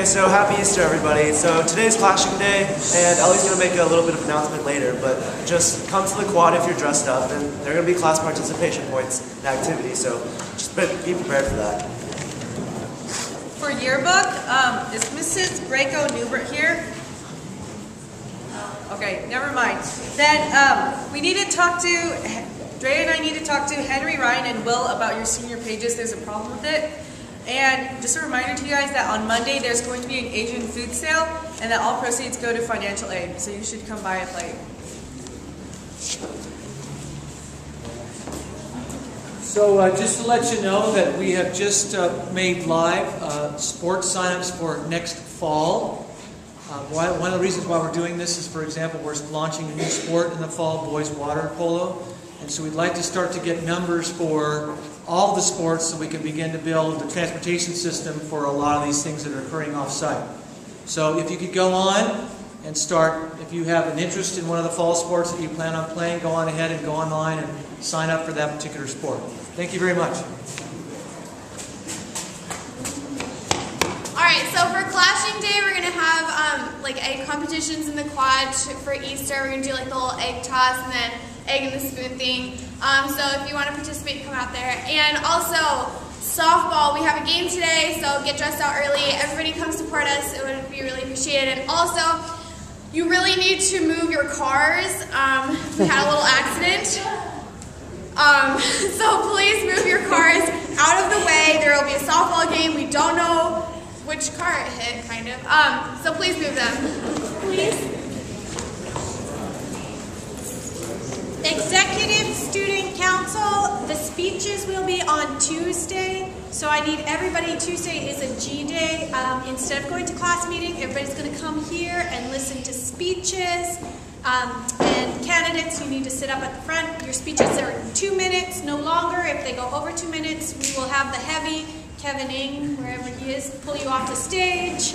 Okay, so happy Easter, everybody. So today's Clashing Day, and Ellie's going to make a little bit of an announcement later, but just come to the quad if you're dressed up, and there are going to be class participation points and activities, so just be prepared for that. For yearbook, is Mrs. Braco Newbert here? Okay, never mind. Then we need to talk to, Dre and I need to talk to Henry, Ryan, and Will about your senior pages. There's a problem with it. And just a reminder to you guys that on Monday there's going to be an Asian food sale and that all proceeds go to financial aid. So you should come by and play. So just to let you know that we have just made live sports signups for next fall. One of the reasons why we're doing this is, for example, we're launching a new sport in the fall, boys water polo. And so we'd like to start to get numbers for all the sports so we can begin to build the transportation system for a lot of these things that are occurring off-site. So if you could go on and start, if you have an interest in one of the fall sports that you plan on playing, go on ahead and go online and sign up for that particular sport. Thank you very much. Alright, so for Clashing Day, we're going to have like egg competitions in the quad for Easter. We're going to do like the little egg toss and then egg in the spoon thing. So if you want to participate, come out there. And also, softball, we have a game today, so get dressed out early. Everybody come support us. It would be really appreciated. And also, you really need to move your cars. We had a little accident. So please move your cars out of the way. There will be a softball game. We don't know which car it hit, kind of. So please move them. Please. Executive Student Council, the speeches will be on Tuesday, so I need everybody. Tuesday is a G day. Instead of going to class meeting, everybody's going to come here and listen to speeches. And candidates, you need to sit up at the front. Your speeches are 2 minutes, no longer. If they go over 2 minutes, we will have the heavy Kevin Ng, wherever he is, pull you off the stage.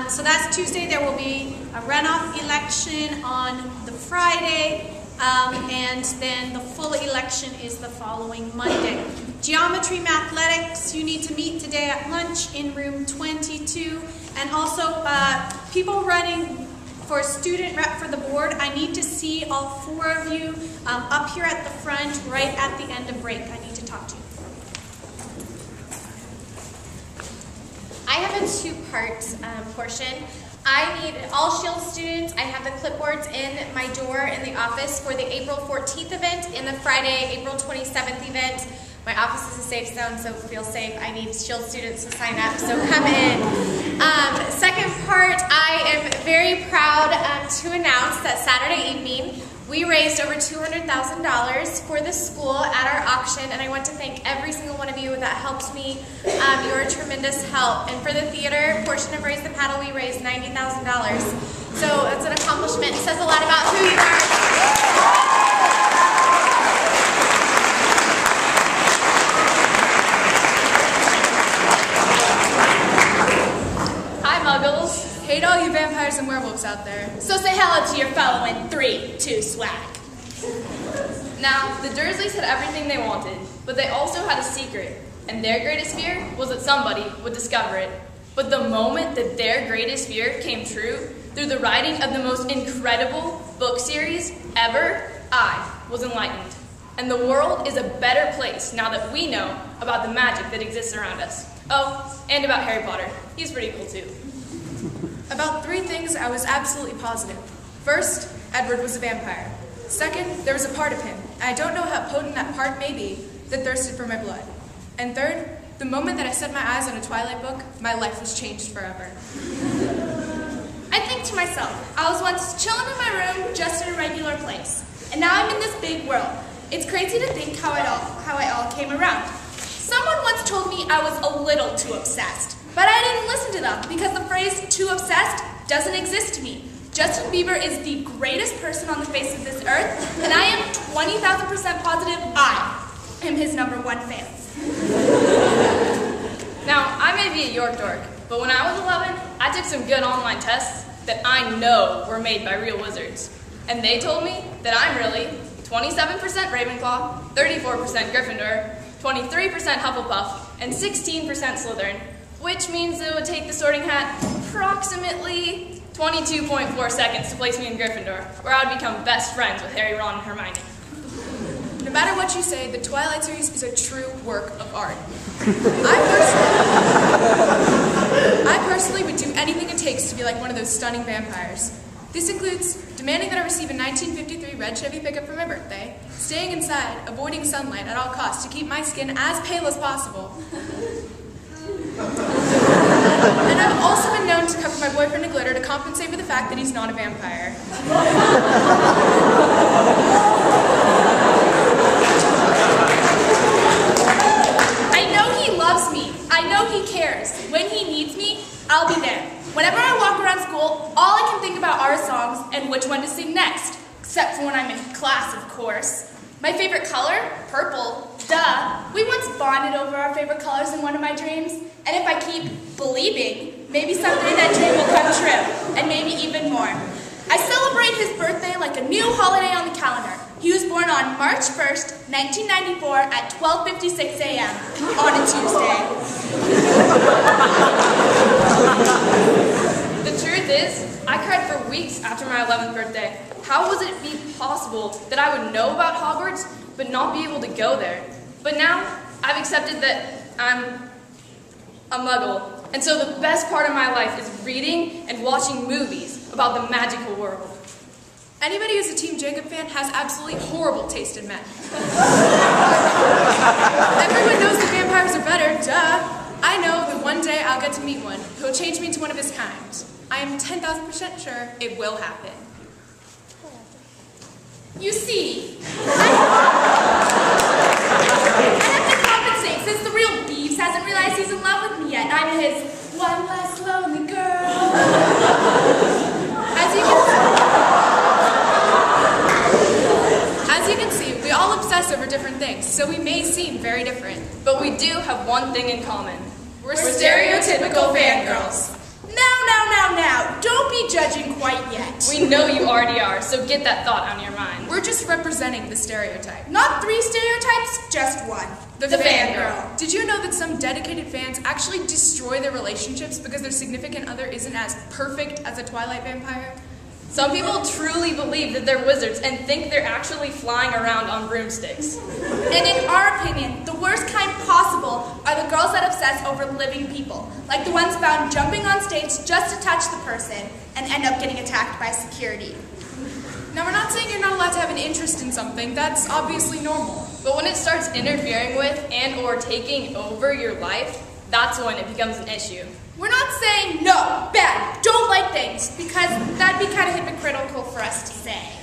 So that's Tuesday. There will be a runoff election on the Friday, and then the full election is the following Monday. Geometry, Mathletics, you need to meet today at lunch in room 22. And also, people running for student rep for the board, I need to see all 4 of you up here at the front, right at the end of break. I need to talk to you. I have a 2-part portion. I need all Shield students. I have the clipboards in my door in the office for the April 14th event and the Friday, April 27th event. My office is a safe zone, so feel safe. I need Shield students to sign up, so come in. Second part, I am very proud to announce that Saturday evening, we raised over $200,000 for the school at our auction, and I want to thank every single one of you that helped me. You're a tremendous help. And for the theater portion of Raise the Paddle, we raised $90,000. So it's an accomplishment. It says a lot about who you are. Hi, Muggles. Hate all you vampires and werewolves out there. So say hello to your fellow in 3, 2, swag. Now, the Dursleys had everything they wanted, but they also had a secret, and their greatest fear was that somebody would discover it. But the moment that their greatest fear came true, through the writing of the most incredible book series ever, I was enlightened. And the world is a better place now that we know about the magic that exists around us. Oh, and about Harry Potter. He's pretty cool too. About 3 things I was absolutely positive. First, Edward was a vampire. Second, there was a part of him, and I don't know how potent that part may be, that thirsted for my blood. And third, the moment that I set my eyes on a Twilight book, my life was changed forever. I think to myself, I was once chilling in my room just in a regular place, and now I'm in this big world. It's crazy to think how it all came around. Someone once told me I was a little too obsessed, but I didn't listen to them because the phrase too obsessed doesn't exist to me. Justin Bieber is the greatest person on the face of this earth, and I am 20,000% positive I am his #1 fan. Now, I may be a York dork, but when I was 11, I took some good online tests that I know were made by real wizards. And they told me that I'm really 27% Ravenclaw, 34% Gryffindor, 23% Hufflepuff, and 16% Slytherin. which means it would take the Sorting Hat approximately 22.4 seconds to place me in Gryffindor, where I would become best friends with Harry, Ron, and Hermione. No matter what you say, the Twilight series is a true work of art. I personally would do anything it takes to be like one of those stunning vampires. This includes demanding that I receive a 1953 red Chevy pickup for my birthday, staying inside, avoiding sunlight at all costs to keep my skin as pale as possible. And I've also been known to cover my boyfriend in glitter to compensate for the fact that he's not a vampire. I know he loves me. I know he cares. When he needs me, I'll be there. Whenever I walk around school, all I can think about are songs and which one to sing next. Except for when I'm in class, of course. My favorite color? Purple. Duh. We once bonded over our favorite colors in one of my dreams. And if I keep believing, maybe someday that dream will come true. And maybe even more. I celebrate his birthday like a new holiday on the calendar. He was born on March 1st, 1994 at 12:56 a.m. on a Tuesday. The truth is, I cried for weeks after my 11th birthday. How was it be possible that I would know about Hogwarts, but not be able to go there? But now, I've accepted that I'm a muggle. And so the best part of my life is reading and watching movies about the magical world. Anybody who's a Team Jacob fan has absolutely horrible taste in men. Everyone knows that vampires are better, duh. I know that one day I'll get to meet one who'll change me into one of his kind. I am 10,000% sure it will happen. You see, I have to compensate since the real Beeves hasn't realized he's in love with me yet. I'm his one less lonely girl. As you can see, we all obsess over different things, so we may seem very different. But we do have one thing in common. We're stereotypical fangirls. Now, don't be judging quite yet. We know you already are, so get that thought out of your mind. We're just representing the stereotype. Not 3 stereotypes, just one. The fangirl. Did you know that some dedicated fans actually destroy their relationships because their significant other isn't as perfect as a Twilight vampire? Some people truly believe that they're wizards and think they're actually flying around on broomsticks. And in our opinion, the worst kind possible are the girls that obsess over living people, like the ones found jumping on stage just to touch the person and end up getting attacked by security. Now, we're not saying you're not allowed to have an interest in something. That's obviously normal. But when it starts interfering with and or taking over your life, that's when it becomes an issue. We're not saying no, bad, don't like things, because that'd be kind of hypocritical for us to say.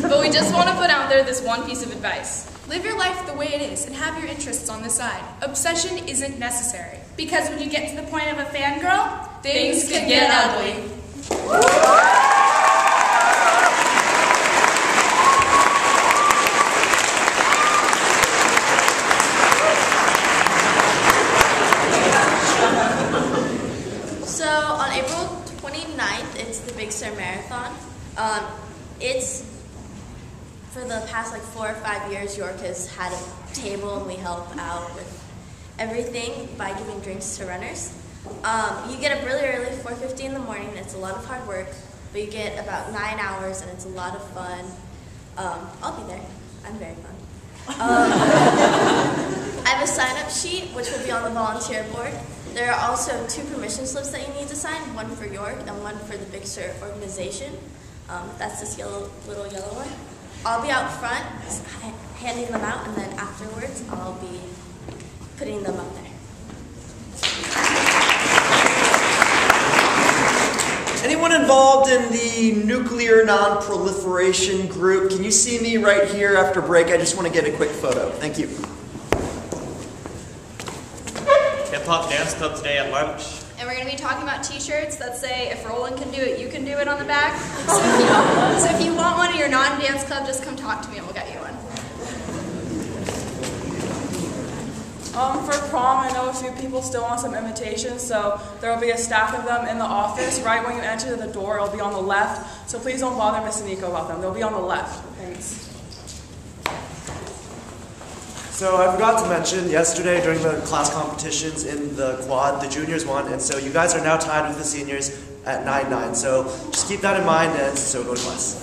But we just want to put out there this one piece of advice. Live your life the way it is and have your interests on the side. Obsession isn't necessary. Because when you get to the point of a fangirl, Things can get ugly. So on April 29th, it's the Big Sur Marathon. It's for the past like 4 or 5 years, York has had a table and we help out with everything by giving drinks to runners. You get up really early, 4:50 in the morning. It's a lot of hard work, but you get about 9 hours and it's a lot of fun. I'll be there. I'm very fun. I have a sign-up sheet, which will be on the volunteer board. There are also 2 permission slips that you need to sign, one for York and one for the Big Sur organization. That's this little yellow one. I'll be out front handing them out, and then afterwards I'll be putting them up there. Anyone involved in the nuclear non-proliferation group? Can you see me right here after break? I just want to get a quick photo. Thank you. Hip-hop dance club today at lunch. And we're going to be talking about t-shirts that say, if Roland can do it, you can do it on the back. So if you want one of your non-dance club, just come talk to me and we'll get you one. For prom, I know a few people still want some invitations, so there will be a stack of them in the office. Right when you enter the door, it'll be on the left, so please don't bother Miss Nico about them. They'll be on the left. Thanks. So I forgot to mention, yesterday during the class competitions in the quad, the juniors won, and so you guys are now tied with the seniors at 9-9. So just keep that in mind, and so go to class.